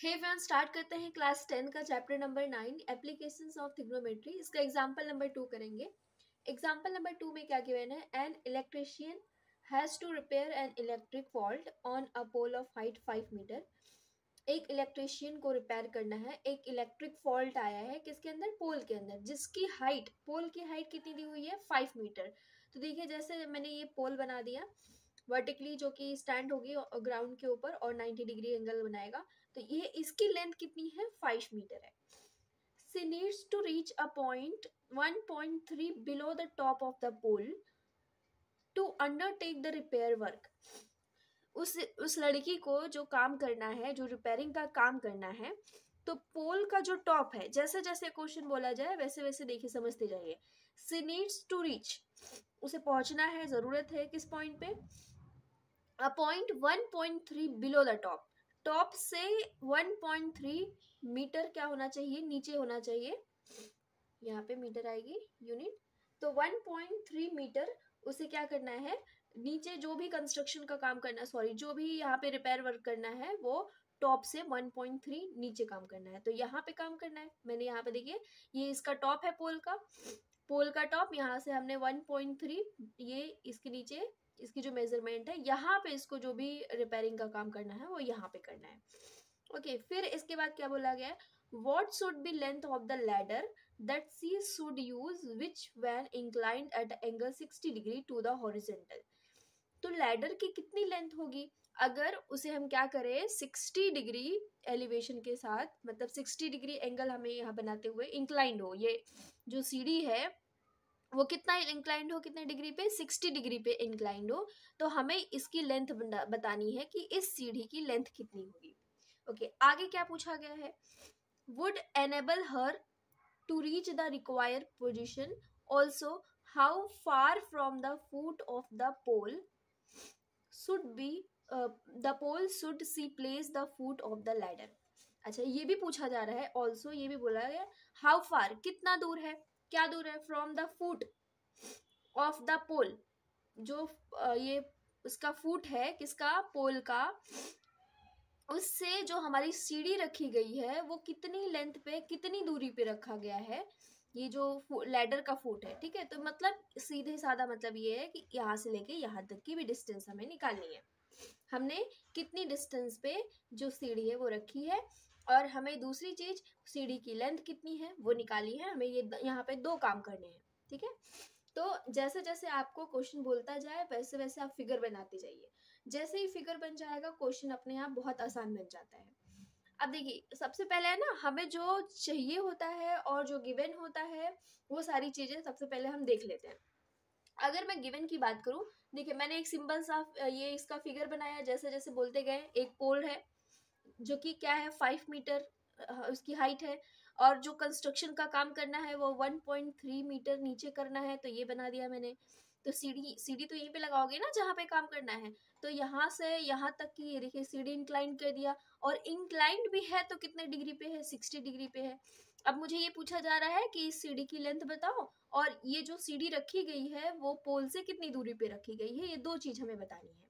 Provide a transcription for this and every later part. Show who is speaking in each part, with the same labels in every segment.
Speaker 1: हे friends, start करते हैं class 10 का chapter number 9 applications of trigonometry. इसका एग्जांपल नंबर 2 करेंगे। एग्जांपल नंबर 2 में क्या गिवन है? An electrician has to repair an electric fault on a pole of height 5 metre. एक इलेक्ट्रिशियन को रिपेयर करना है, एक इलेक्ट्रिक फॉल्ट आया है किसके अंदर? पोल के अंदर, जिसकी हाइट, पोल की हाइट कितनी दी हुई है? 5 मीटर। तो देखिए, जैसे मैंने ये पोल बना दिया वर्टिकली, जो कि स्टैंड होगी ग्राउंड के ऊपर और 90 डिग्री एंगल बनाएगा। तो ये इसकी लेंथ कितनी है? 5 मीटर है। She needs to reach a point 1.3 below the top of the pole to undertake the repair work. उस लड़की को जो काम करना है, जो रिपेयरिंग का काम करना है, तो पोल का जो टॉप है, जैसे जैसे क्वेश्चन बोला जाए वैसे वैसे देखिए समझते जाइए। She needs to reach, उसे पहुंचना है, जरूरत है किस पॉइंट पे? A point 1.3 below the top, top से 1.3 मीटर क्या होना चाहिए? नीचे होना चाहिए। यहाँ पे मीटर आएगी यूनिट, तो 1.3 मीटर उसे क्या करना है? नीचे जो भी कंस्ट्रक्शन का काम करना, सॉरी, जो भी यहाँ पे रिपेयर वर्क करना है वो टॉप से 1.3 नीचे काम करना है। तो यहाँ पे काम करना है। मैंने यहाँ पे देखिए, ये इसका टॉप है पोल का, पोल का टॉप, यहाँ से हमने 1.3, ये इसके नीचे इसकी जो मेजरमेंट है, यहाँ पे इसको जो भी रिपेयरिंग का काम करना है वो यहाँ पे करना है। ओके, फिर इसके बाद क्या बोला गया है? What should be length of the ladder that she should use which when inclined at angle 60 degree to the horizontal? तो लैडर की कितनी लेंथ होगी अगर उसे हम क्या करें? 60 डिग्री एलिवेशन के साथ, मतलब 60 डिग्री एंगल हमें यहाँ बनाते हुए इंक्लाइंड हो, ये जो सीढ़ी है वो कितना इंक्लाइंड हो, कितने डिग्री पे? 60 डिग्री पे इंक्लाइंड हो। तो हमें इसकी लेंथ बतानी है कि इस सीढ़ी की लेंथ कितनी होगी। ओके, आगे क्या पूछा गया है? would enable her to reach the required position, also how far from the foot of the pole should be the pole should she place the foot of the ladder? अच्छा, ये भी पूछा जा रहा है। ऑल्सो ये भी बोला गया हाउ फार, कितना दूर है, क्या दूर है from the foot of the pole, जो ये उसका फुट है किसका? पोल का, उससे जो हमारी सीढ़ी रखी गई है वो कितनी लेंथ पे, कितनी दूरी पे रखा गया है, ये जो लैडर का फुट है। ठीक है, तो मतलब सीधे साधा मतलब ये है कि यहाँ से लेके यहाँ तक की भी डिस्टेंस हमें निकालनी है। हमने कितनी डिस्टेंस पे जो सीढ़ी है वो रखी है, और हमें दूसरी चीज सीढ़ी की लेंथ कितनी है वो निकाली है। हमें ये यहाँ पे दो काम करने हैं। ठीक है, तो जैसे जैसे आपको क्वेश्चन बोलता जाए वैसे वैसे आप फिगर बनाते जाइए। जैसे ही फिगर बन जाएगा क्वेश्चन अपने आप बहुत आसान बन जाता है। अब देखिए, सबसे पहले है ना, हमें जो चाहिए होता है और जो गिवन होता है वो सारी चीजें सबसे पहले हम देख लेते हैं। अगर मैं गिवन की बात करूं, देखिए मैंने एक सिंपल सा ये इसका फिगर बनाया, जैसे जैसे बोलते गए। एक पोल है जो कि क्या है? 5 मीटर उसकी हाइट है, और जो कंस्ट्रक्शन का काम करना है वो 1.3 मीटर नीचे करना है, तो ये बना दिया मैंने। तो सीढ़ी सीढ़ी तो यहीं पे लगाओगे ना जहाँ पे काम करना है, तो यहाँ से यहाँ तक की ये देखिए सीढ़ी इंक्लाइन कर दिया, और इंक्लाइंड भी है तो कितने डिग्री पे है? 60 डिग्री पे है। अब मुझे ये पूछा जा रहा है कि इस सीढ़ी की लेंथ बताओ, और ये जो सीढ़ी रखी गई है वो पोल से कितनी दूरी पे रखी गई है, ये दो चीज हमें बतानी है।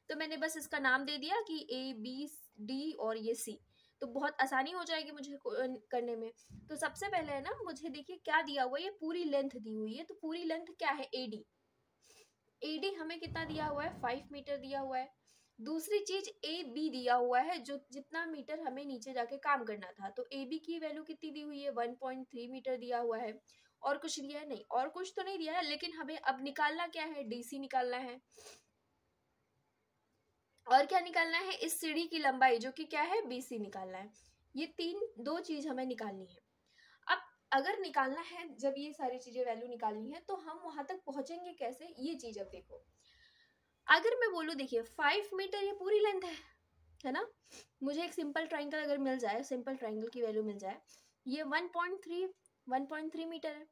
Speaker 1: तो मैंने बस इसका नाम दे दिया कि ए बी डी और ये सी, तो बहुत आसानी हो जाएगी मुझे करने में। तो सबसे पहले है ना, मुझे देखिए क्या दिया हुआ है, ये पूरी लेंथ दी हुई है। तो पूरी लेंथ क्या है? एडी। एडी हमें कितना दिया हुआ है? 5 मीटर दिया हुआ है। दूसरी चीज ए बी दिया हुआ है, जो जितना मीटर हमें नीचे जाके काम करना था। तो ए बी की वैल्यू कितनी दी हुई है? 1.3 मीटर दिया हुआ है। और कुछ दिया है? नहीं, और कुछ तो नहीं दिया है, लेकिन हमें अब निकालना क्या है? डीसी निकालना है। और क्या निकालना है? इस सीढ़ी की लंबाई, जो कि क्या है? बीसी निकालना है। ये दो चीज हमें निकालनी है। अब अगर निकालना है, जब ये सारी चीजें वैल्यू निकालनी है, तो हम वहां तक पहुंचेंगे कैसे? ये चीज अब देखो। अगर मैं बोलूं, देखिए 5 मीटर ये पूरी लेंथ है ना। मुझे एक सिंपल ट्राइंगल अगर मिल जाए, सिंपल ट्राइंगल की वैल्यू मिल जाए, ये 1.3 मीटर है।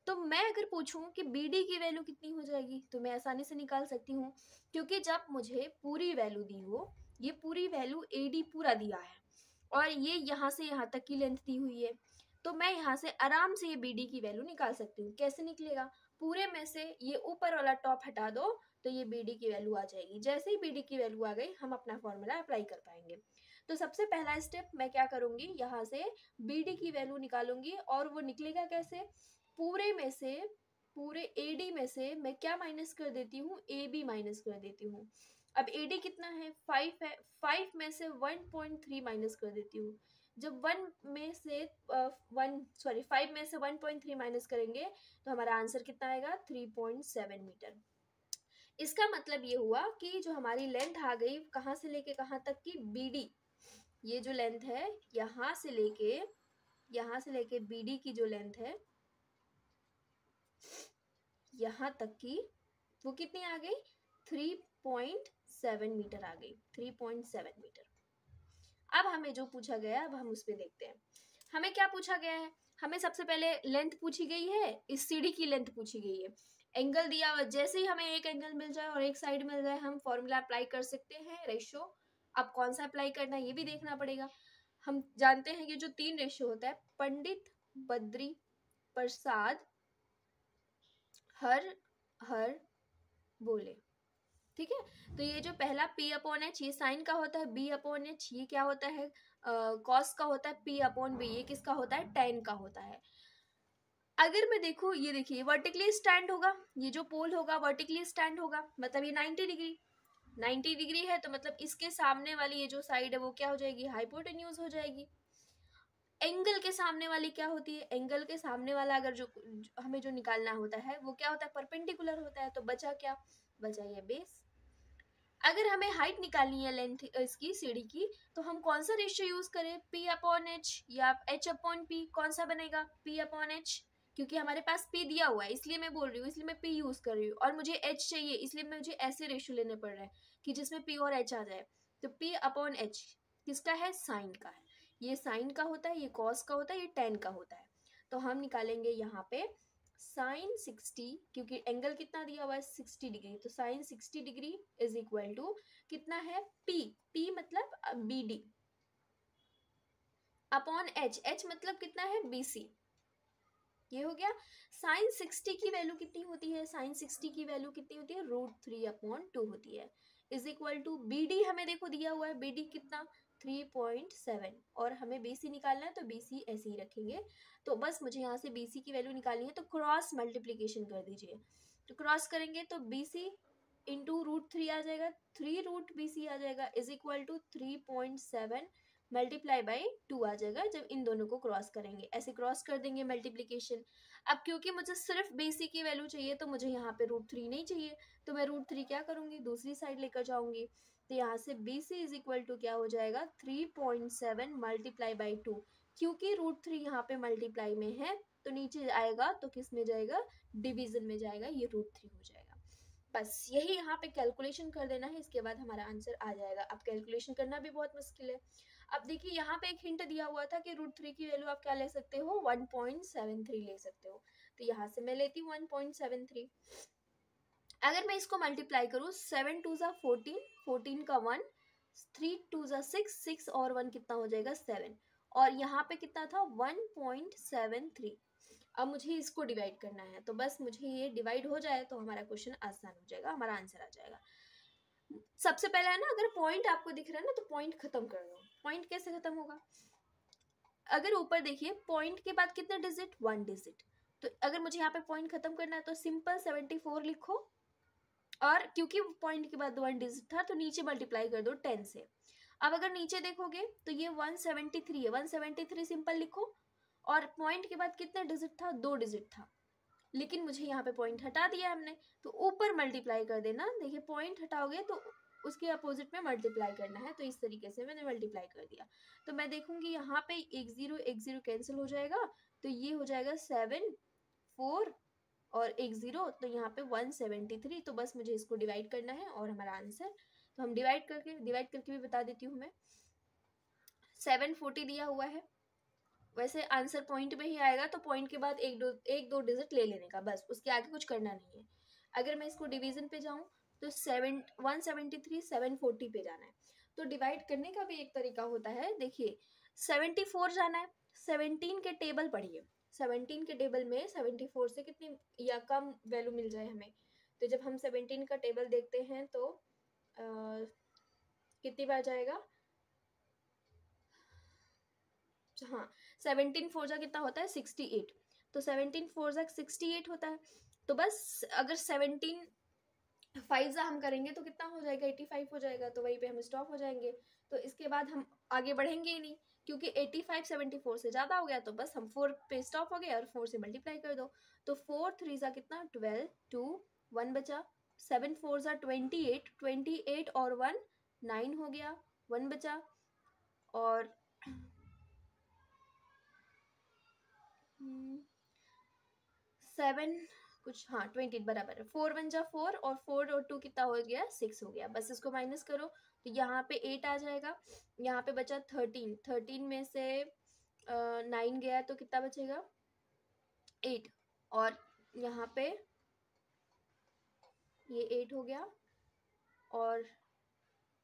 Speaker 1: तो मैं अगर पूछूं कि बी डी की वैल्यू कितनी हो जाएगी, तो मैं आसानी से निकाल सकती हूँ, क्योंकि जब मुझे पूरी वैल्यू दी हो, ये पूरी वैल्यू ए डी पूरा दिया है, और ये यहाँ से यहाँ तक की लेंथ दी हुई है, तो मैं यहाँ से आराम से ये बी डी की वैल्यू निकाल सकती हूँ। कैसे निकलेगा? पूरे में से ये ऊपर वाला टॉप हटा दो, तो ये बी डी की वैल्यू आ जाएगी। जैसे ही बी डी की वैल्यू आ गई, हम अपना फॉर्मूला अप्लाई कर पाएंगे। तो सबसे पहला स्टेप मैं क्या करूंगी, यहाँ से BD की वैल्यू निकालूंगी और वो निकलेगा कैसे, पूरे AD में से मैं क्या माइनस कर देती हूँ, AB माइनस कर देती हूँ। अब AD कितना है, 5 है, 5 में से 1.3 माइनस कर देती हूँ। जब 5 में से 1.3 माइनस करेंगे तो हमारा आंसर कितना आएगा, 3.7 मीटर। इसका मतलब ये हुआ कि जो हमारी लेंथ आ गई कहाँ से लेके कहाँ तक की, BD, ये जो लेंथ है यहाँ से लेके BD की जो लेंथ है यहाँ तक की, वो कितनी आ गई, 3.7 मीटर आ गई, 3.7 मीटर। अब हमें जो पूछा गया, अब हम उस पर देखते हैं हमें क्या पूछा गया है। हमें सबसे पहले लेंथ पूछी गई है, इस सीढ़ी की लेंथ पूछी गई है, एंगल दिया हुआ, जैसे ही हमें एक एंगल मिल जाए और एक साइड मिल जाए हम फॉर्मूला अप्लाई कर सकते हैं, रेशियो। अब कौन सा अप्लाई करना है ये भी देखना पड़ेगा। हम जानते हैं कि जो 3 रेशियो होता है, पंडित बद्री प्रसाद हर हर बोले, ठीक है। तो ये जो पहला P/H ये साइन का होता है, B/H ये क्या होता है, कॉस का होता है, P/B ये किसका होता है, tan का होता है। अगर मैं देखूं, ये देखिए वर्टिकली स्टैंड होगा, ये जो पोल होगा वर्टिकली स्टैंड होगा, मतलब ये 90 डिग्री है, तो मतलब इसके सामने वाली ये जो साइड है वो क्या हो जाएगी, हाइपोटेन्यूज हो जाएगी। एंगल के सामने वाली क्या होती है, एंगल के सामने वाला अगर जो हमें जो निकालना होता है वो क्या होता है, परपेंडिकुलर होता है। तो बचा क्या, बचा ये बेस। अगर हमें हाइट निकालनी है लेंथ इसकी सीढ़ी की, तो हम कौन सा रेशियो यूज करें, P/H या H/P, कौन सा बनेगा, P/H, क्योंकि हमारे पास P दिया हुआ है इसलिए मैं बोल रही हूँ, इसलिए मैं P यूज कर रही हूँ, और मुझे H चाहिए इसलिए मुझे ऐसे रेशियो लेने पड़ रहे हैं कि जिसमें P और H आ जाए। तो P/H किसका है, साइन का है, ये साइन का होता है, ये कॉस का होता है, ये tan का होता है। तो हम निकालेंगे यहाँ पे साइन 60, क्योंकि एंगल कितना दिया हुआ है 60 डिग्री, तो sine 60 degree is equal to कितना है, P मतलब BD अपॉन H मतलब कितना है, BC। ये हो गया। साइन 60 की वैल्यू कितनी होती है, साइन 60 की वैल्यू कितनी होती है, √3/2 होती है, इज इक्वल टू BD हमें देखो दिया हुआ है, BD कितना 3.7, और हमें BC निकालना है तो BC ऐसे ही रखेंगे। तो बस मुझे यहाँ से BC की वैल्यू निकालनी है, तो क्रॉस मल्टीप्लीकेशन कर दीजिए। तो क्रॉस करेंगे तो BC इंटू √3 आ जाएगा, 3√BC आ जाएगा, is equal to 3.7 multiply by 2 आ जाएगा जब इन दोनों को क्रॉस करेंगे, ऐसे क्रॉस कर देंगे मल्टीप्लीकेशन। अब क्योंकि मुझे सिर्फ BC की वैल्यू चाहिए तो मुझे यहाँ पे √3 नहीं चाहिए, तो मैं √3 क्या करूंगी, दूसरी साइड लेकर जाऊंगी। तो यहाँ से BC इज इक्वल टू क्या हो जाएगा, 3.7 मल्टीप्लाई बाई 2, क्योंकि √3 यहाँ पे मल्टीप्लाई में है तो नीचे आएगा तो किस में जाएगा, डिवीजन में जाएगा, ये √3 हो जाएगा। बस यही यहाँ पे कैलकुलेशन कर देना है, इसके बाद हमारा आंसर आ जाएगा। अब कैलकुलेशन करना भी बहुत मुश्किल है। अब देखिए यहाँ पे एक हिंट दिया हुआ था कि √3 की वैल्यू आप क्या ले सकते हो, 1.73 ले सकते हो, तो यहाँ से मैं लेती हूँ 1.73। अगर मैं इसको मल्टीप्लाई करूँ, 7 2 14, 14 का 1, 3 2 6, 6 और 1 कितना हो जाएगा 7, और यहाँ पे कितना था 1.73। अब मुझे इसको डिवाइड करना है, तो बस मुझे ये डिवाइड हो जाए तो हमारा क्वेश्चन आसान हो जाएगा, हमारा आंसर आ जाएगा। सबसे पहला है ना, अगर पॉइंट आपको दिख रहा है ना तो पॉइंट खत्म कर दो। पॉइंट कैसे खत्म होगा, अगर ऊपर देखिए पॉइंट के बाद कितने डिजिट, 1 डिजिट, तो अगर मुझे यहाँ पे पॉइंट खत्म करना है तो सिंपल 74 लिखो, और क्योंकि पॉइंट के बाद 1 डिजिट था तो नीचे मल्टीप्लाई कर दो 10 से। अब अगर नीचे देखोगे तो ये 173 है, 173 सिंपल लिखो, और पॉइंट के बाद कितने डिजिट था, 2 डिजिट था, लेकिन मुझे यहाँ पे पॉइंट हटा दिया हमने, तो ऊपर मल्टीप्लाई कर देना। देखिए पॉइंट हटाओगे तो उसके अपोजिट में मल्टीप्लाई करना है, तो इस तरीके से मैंने मल्टीप्लाई कर दिया। तो मैं देखूंगी यहाँ पे एक जीरो कैंसिल हो जाएगा, तो ये हो जाएगा 7 4 और एक 0, तो यहाँ पे 173। तो बस मुझे इसको डिवाइड करना है और हमारा आंसर, तो हम डिवाइड करके भी बता देती हूँ मैं। 740 दिया हुआ है, वैसे आंसर पॉइंट में ही आएगा, तो पॉइंट के बाद एक दो डिजिट ले लेने का, बस उसके आगे कुछ करना नहीं है। अगर मैं इसको डिवीजन पे जाऊं तो 173 740 पे जाना है, तो डिवाइड करने का भी एक तरीका होता है। देखिए 74 जाना है, 17 के टेबल पढ़िए, 17 के टेबल में 74 से कितनी या कम वैल्यू मिल जाए हमें, तो जब हम 17 का टेबल देखते हैं तो कितनी बार जाएगा, हाँ 17 4 जा कितना होता है 68, तो 17 4 जा 68 होता है। तो बस अगर 17 5 जा हम करेंगे तो कितना हो जाएगा 85 हो जाएगा, तो वहीं पे हम स्टॉप हो जाएंगे। तो इसके बाद हम आगे बढ़ेंगे ही नहीं, क्योंकि 85 74 से ज़्यादा हो गया, तो बस हम 4 पे स्टॉप हो गए और 4 से मल्टीप्लाई कर दो। तो 4 3 जा कितना 12, 2 1 बचा, 7 4 जा 28, 28 और 1 9 हो गया, 1 बचा, और 7 कुछ, हाँ 20 बराबर है, 4 1 जा 4 और 4 और 2 कितना हो गया 6 हो गया। बस इसको माइनस करो तो यहाँ पे 8 आ जाएगा, यहाँ पे बचा 13, 13 में से 9 गया तो कितना बचेगा 8, और यहाँ पे ये 8 हो गया, और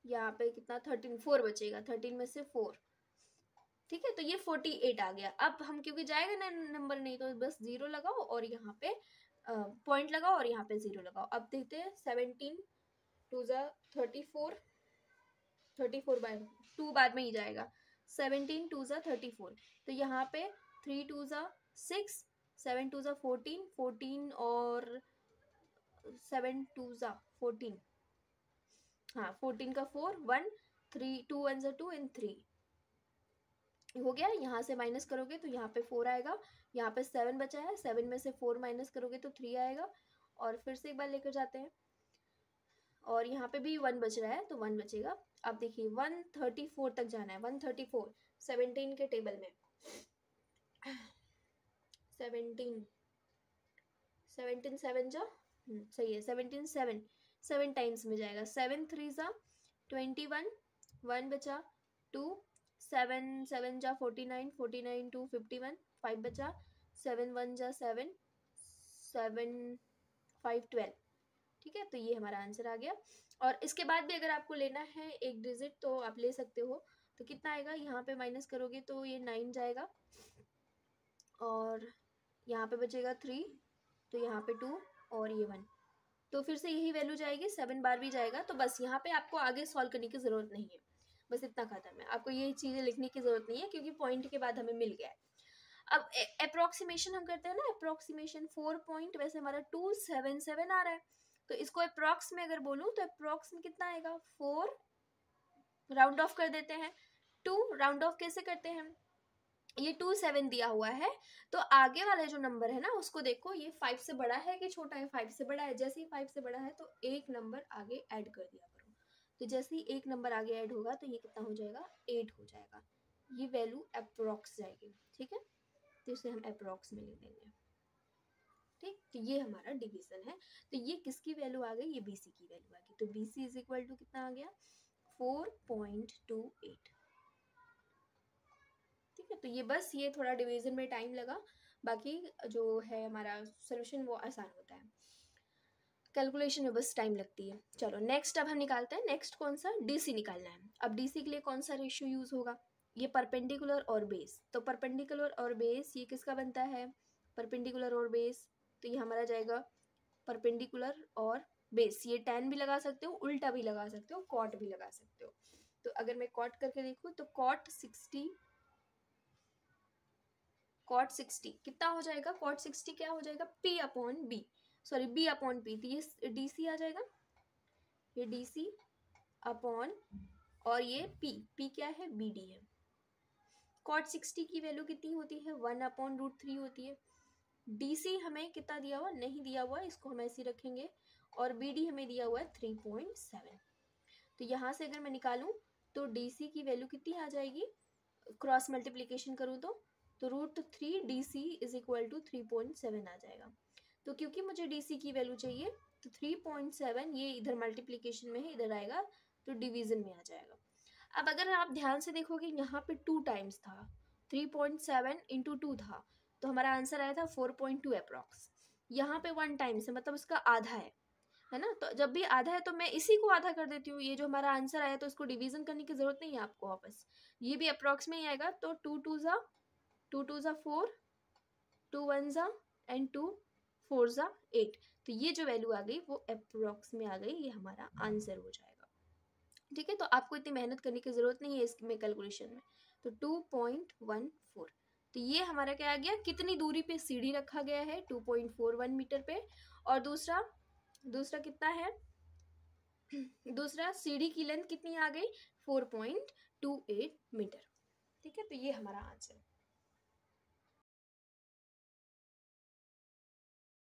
Speaker 1: यहाँ पे कितना 13 4 बचेगा, 13 में से 4, ठीक है। तो ये 48 आ गया। अब हम क्योंकि जाएगा ना नंबर नहीं, तो बस 0 लगाओ और यहाँ पे पॉइंट लगाओ और यहाँ पे 0 लगाओ। अब देखते हैं 17 2 जा 34, 34 बाय 2 बाद में ही जाएगा, 17 2 जा 34, तो यहाँ पे 3 2 जा 6, 7 2 जा 14, 14 और 7 2 जा 14, हाँ 14 का 4 1 3 2 1 जा 2 एंड 3 हो गया। यहाँ से माइनस करोगे तो यहाँ पे 4 आएगा, यहाँ पे 7 बचा है, 7 में से 4 माइनस करोगे तो 3 आएगा, और फिर से एक बार लेकर जाते हैं, और यहाँ पे भी 1 बच रहा है तो 1 बचेगा। अब देखिए 134 तक जाना है, 134 17 के टेबल में 17 17 7 जा सही है, 17 7 7 टाइम्स में जाएगा, 7 3 जा 21, 1 बचा, 2 7 7 जा 49, 49 2 51, 5 बचा, 7 1 जा 7 7 5 12, ठीक है। तो ये हमारा आंसर आ गया। और इसके बाद भी अगर आपको लेना है एक डिजिट तो आप ले सकते हो। तो कितना आएगा, यहाँ पे माइनस करोगे तो ये 9 जाएगा, और यहाँ पे बचेगा 3, तो यहाँ पे 2 और ये 1, तो फिर से यही वैल्यू जाएगी, 7 बार भी जाएगा। तो बस यहाँ पे आपको आगे सॉल्व करने की ज़रूरत नहीं है, बस इतना खत्म है, आपको ये चीज़ें लिखने की ज़रूरत नहीं है, क्योंकि पॉइंट के बाद हमें मिल गया है। अब अप्रोक्सीमेशन हम करते हैं ना, अप्रोक्सीमेशन 4 पॉइंट, वैसे हमारा 277 आ रहा है, तो इसको अप्रोक्स में अगर बोलूँ तो अप्रोक्स में कितना आएगा 4, राउंड ऑफ कर देते हैं, 2 राउंड ऑफ कैसे करते हैं, ये 27 दिया हुआ है, तो आगे वाला जो नंबर है ना उसको देखो, ये 5 से बड़ा है कि छोटा है, 5 से बड़ा है, जैसे ही 5 से बड़ा है तो एक नंबर आगे ऐड कर दिया करो, तो जैसे ही एक नंबर आगे ऐड होगा तो ये कितना हो जाएगा 8 हो जाएगा, ये वैल्यू अप्रोक्स जाएगी, ठीक है। तो इसे हम अप्रोक्स में ले लेंगे, ठीक। तो ये हमारा डिवीजन है, तो ये किसकी वैल्यू आ गई, ये BC की वैल्यू आ गई, तो BC इज इक्वल टू कितना आ गया 4.28, ठीक है। तो ये बस ये थोड़ा डिवीजन में टाइम लगा, बाकी जो है हमारा सोल्यूशन वो आसान होता है, कैलकुलेशन में बस टाइम लगती है। चलो नेक्स्ट अब हम निकालते हैं, नेक्स्ट कौन सा DC निकालना है। अब DC के लिए कौन सा रेशियो यूज होगा, ये परपेंडिकुलर और बेस, तो परपेंडिकुलर और बेस ये किसका बनता है, परपेंडिकुलर और बेस, तो ये हमारा जाएगा परपेंडिकुलर और बेस, ये tan भी लगा सकते हो, उल्टा भी लगा सकते हो, कॉट भी लगा सकते हो। तो अगर मैं कॉट करके देखूँ तो कॉट 60 कितना हो जाएगा, कॉट 60 क्या हो जाएगा P upon B, sorry B upon P, तो ये DC आ जाएगा, ये DC अपॉन, और ये P क्या है BD है। कॉट 60 की वैल्यू कितनी होती है 1 अपॉन √3 होती है। DC हमें कितना दिया हुआ, नहीं दिया हुआ, इसको हम ऐसे रखेंगे, और BD हमें दिया हुआ है 3.7, तो यहाँ से अगर मैं निकालूं तो DC की वैल्यू कितनी आ जाएगी, क्रॉस मल्टीप्लीकेशन करूँ तो √3 DC इज इक्वल टू 3.7 आ जाएगा। तो क्योंकि मुझे DC की वैल्यू चाहिए तो 3.7 ये इधर मल्टीप्लीकेशन में है, इधर आएगा तो डिवीजन में आ जाएगा। अब अगर आप ध्यान से देखोगे यहाँ पे 2 टाइम्स था, 3.7 इंटू 2 था, तो हमारा आंसर आया था 4.2 अप्रॉक्स। यहाँ पे 1 टाइम्स है, मतलब उसका आधा है ना, तो जब भी आधा है तो मैं इसी को आधा कर देती हूँ, ये जो हमारा आंसर आया तो इसको डिवीजन करने की जरूरत नहीं है आपको वापस, ये भी अप्रॉक्स में ही आएगा। तो 2 2 जा 4, 2 1 जा एंड 2 4 जा 8, तो ये जो वैल्यू आ गई वो अप्रॉक्स में आ गई, ये हमारा आंसर हो जाएगा, ठीक है। तो आपको इतनी मेहनत करने की जरूरत नहीं है इसमें कैलकुलेशन में, तो 2.14। तो ये हमारा क्या आ गया, कितनी दूरी पे सीढ़ी रखा गया है 2.41 मीटर पे, और दूसरा दूसरा कितना है, दूसरा सीढ़ी की लेंथ कितनी आ गई 4.28 मीटर। ठीक है, तो ये हमारा आंसर है।